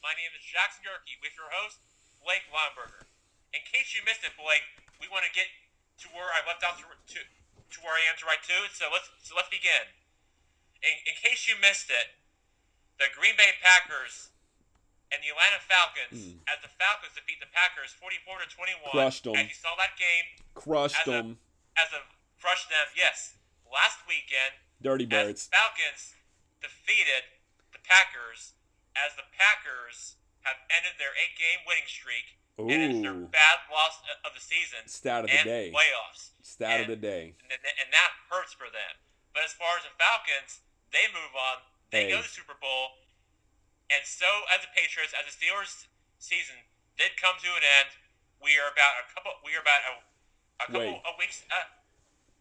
My name is Jackson Gerke with your host, Blake Weinberger. In case you missed it, Blake, we want to get to where I left off to where I am to right to. So let's begin. In case you missed it, the Green Bay Packers and the Atlanta Falcons, as the Falcons defeat the Packers 44-21. Crushed them. As you saw that game, Crushed them. Crushed them. Yes, last weekend, Dirty Birds. as the Falcons defeated the Packers, as the Packers have ended their 8-game winning streak. Ooh. And it's their bad loss of the season. Stat of the day. Playoffs. Stat of the day. And that hurts for them. But as far as the Falcons, they move on. They go to the Super Bowl. And so as the Patriots, as the Steelers season did come to an end, we are about a couple of weeks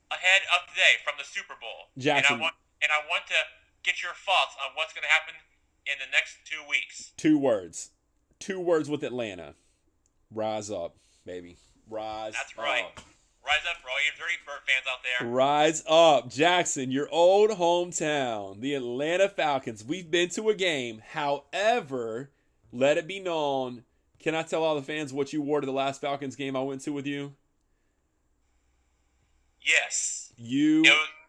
ahead of today from the Super Bowl. Jackson. And I want to get your thoughts on what's going to happen in the next 2 weeks. 2 words. 2 words with Atlanta. Rise up, baby. Rise up. That's right. Rise up for all you Dirty Bird fans out there. Rise up. Jackson, your old hometown, the Atlanta Falcons. We've been to a game. However, let it be known, can I tell all the fans what you wore to the last Falcons game I went to with you? Yes. You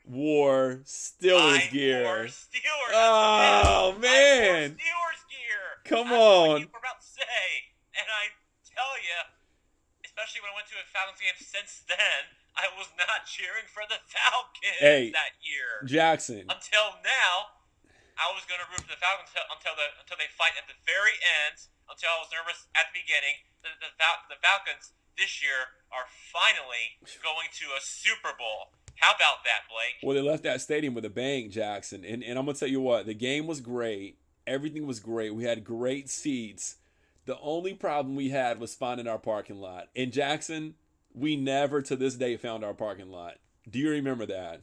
wore Steelers gear. I wore Steelers. Oh, man. I wore Steelers gear. Come That's on. what you were about to say. And I tell you, especially when I went to a Falcons game since then, I was not cheering for the Falcons that year. Jackson. Until now, I was going to root for the Falcons until they fight at the very end, until I was nervous at the beginning. The Falcons this year are finally going to a Super Bowl. How about that, Blake? Well, they left that stadium with a bang, Jackson. And I'm going to tell you what, the game was great. Everything was great. We had great seats. The only problem we had was finding our parking lot. In Jackson, we never to this day found our parking lot. Do you remember that?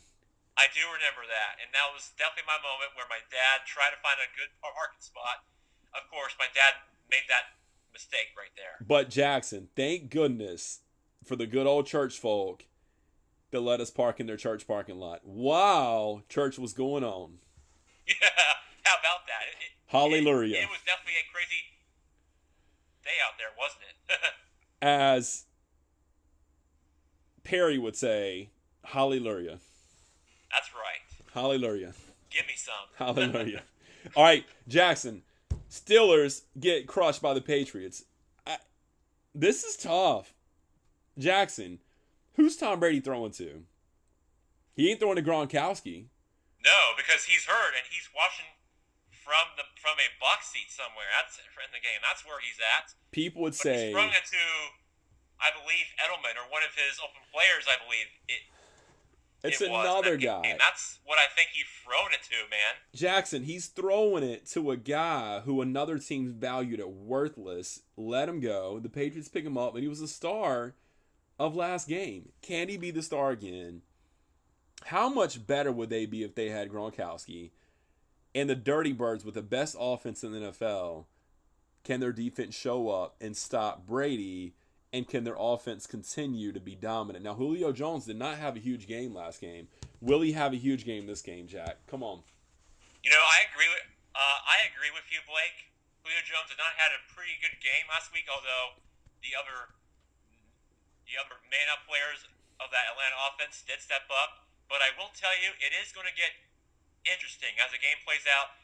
I do remember that. And that was definitely my moment where my dad tried to find a good parking spot. Of course, my dad made that mistake right there. But Jackson, thank goodness for the good old church folk that let us park in their church parking lot while church was going on. Yeah, how about that? Hallelujah. It was definitely a crazy day out there, wasn't it? As Perry would say, hallelujah. That's right. Hallelujah. Give me some. Hallelujah. All right, Jackson. Steelers get crushed by the Patriots. This is tough. Jackson, who's Tom Brady throwing to? He ain't throwing to Gronkowski. No, because he's hurt and he's watching from a box seat somewhere. That's in the game. That's where he's at. People would but say he's throwing it to, I believe, Edelman or one of his open players. I believe it's another guy. And that's what I think he's thrown it to, man. Jackson, he's throwing it to a guy who another team's valued at worthless. Let him go. The Patriots pick him up, and he was a star of last game. Can he be the star again? How much better would they be if they had Gronkowski? And the Dirty Birds with the best offense in the NFL, can their defense show up and stop Brady? And can their offense continue to be dominant? Now, Julio Jones did not have a huge game last game. Will he have a huge game this game, Jack? Come on. You know, I agree with you, Blake. Julio Jones did not have a pretty good game last week, although the other man-up players of that Atlanta offense did step up. But I will tell you, it is going to get interesting as the game plays out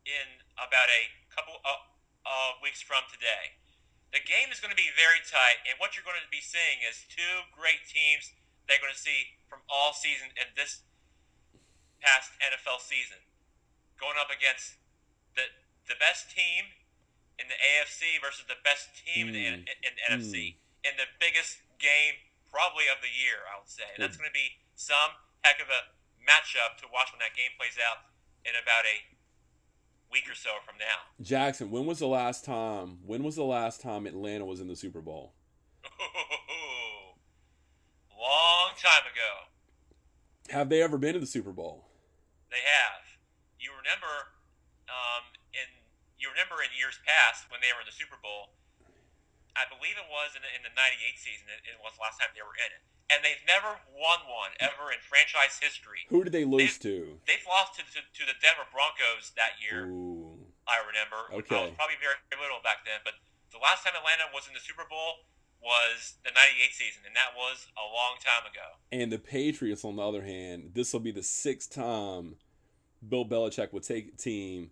in about a couple of weeks from today. The game is going to be very tight, and what you're going to be seeing is 2 great teams that you're going to see from all season and this past NFL season going up against the best team in the AFC versus the best team in the NFC in the biggest game probably of the year, I would say. And that's going to be some heck of a matchup to watch when that game plays out in about a week or so from now. Jackson, when was the last time Atlanta was in the Super Bowl? Long time ago. Have they ever been to the Super Bowl? They have. You remember in years past when they were in the Super Bowl, I believe it was in the 98 season, it was the last time they were in it. And they've never won one ever in franchise history. Who did they lose to? They've lost to the Denver Broncos that year. Ooh. I remember. I was Okay. probably very little back then, but the last time Atlanta was in the Super Bowl was the '98 season, and that was a long time ago. And the Patriots, on the other hand, this will be the sixth time Bill Belichick would take a team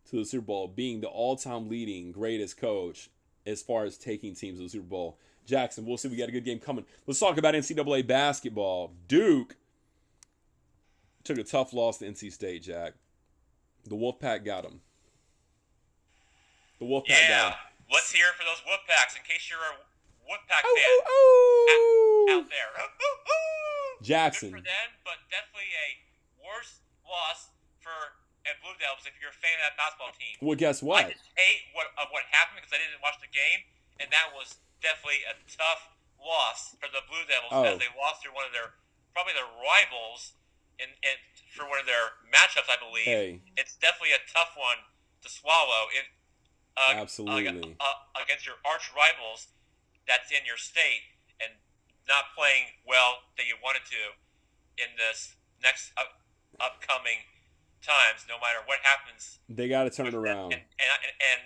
to the Super Bowl, being the all-time leading greatest coach as far as taking teams to the Super Bowl. Jackson, we'll see. We got a good game coming. Let's talk about NCAA basketball. Duke took a tough loss to NC State, Jack. The Wolfpack got them. The Wolfpack got them. Let's hear it for those Wolfpacks in case you're a Wolfpack Oh, fan oh, out there. Jackson. Good for them, but definitely a worse loss for Blue Devils if you're a fan of that basketball team. Well, guess what? I just hate what happened because I didn't watch the game, and that was definitely a tough loss for the Blue Devils as they lost to one of probably their rivals and for one of their matchups, I believe. Hey. It's definitely a tough one to swallow. Absolutely. Against your arch rivals that's in your state and not playing well that you wanted to in this next upcoming times, no matter what happens. They got to turn it around. And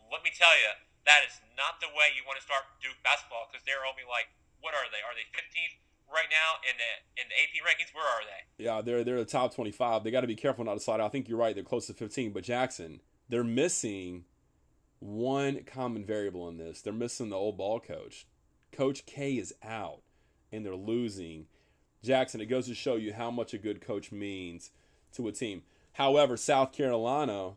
let me tell you, that is not the way you want to start Duke basketball because they're only like, what are they? Are they 15th right now in the AP rankings? Where are they? Yeah, they're the top 25. They got to be careful not to slide out. I think you're right. They're close to 15. But Jackson, they're missing one common variable in this. They're missing the old ball coach. Coach K is out, and they're losing. Jackson, it goes to show you how much a good coach means to a team. However, South Carolina,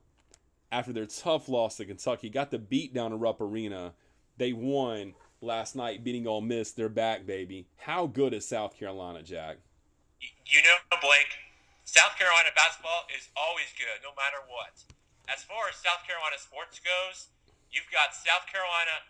after their tough loss to Kentucky, got the beat down in Rupp Arena. They won last night, beating Ole Miss. They're back, baby. How good is South Carolina, Jack? You know, Blake, South Carolina basketball is always good, no matter what. As far as South Carolina sports goes, you've got South Carolina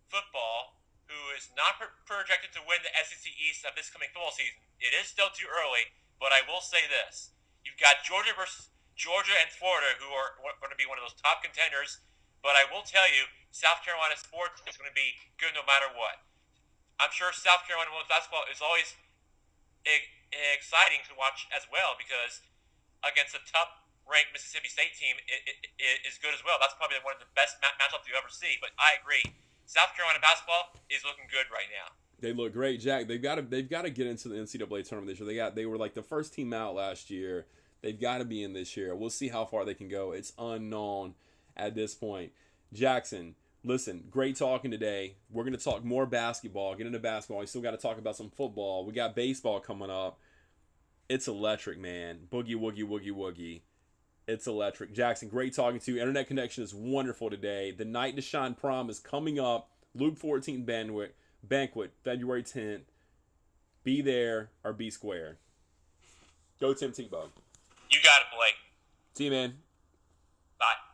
football, who is not projected to win the SEC East of this coming football season. It is still too early, but I will say this. You've got Georgia and Florida, who are going to be one of those top contenders, but I will tell you, South Carolina sports is going to be good no matter what. I'm sure South Carolina women's basketball is always exciting to watch as well because against a top-ranked Mississippi State team, it is good as well. That's probably one of the best matchups you ever see. But I agree, South Carolina basketball is looking good right now. They look great, Jack. They've got to get into the NCAA tournament this year. They were like the first team out last year. They've got to be in this year. We'll see how far they can go. It's unknown at this point. Jackson, listen, great talking today. We're going to talk more basketball, get into basketball. We still got to talk about some football. We got baseball coming up. It's electric, man. Boogie, woogie, woogie, woogie. It's electric. Jackson, great talking to you. Internet connection is wonderful today. The Night to Shine prom is coming up. Luke 14 Banquet, February 10th. Be there or be square. Go Tim Tebow. You got it, Blake. See you, man. Bye.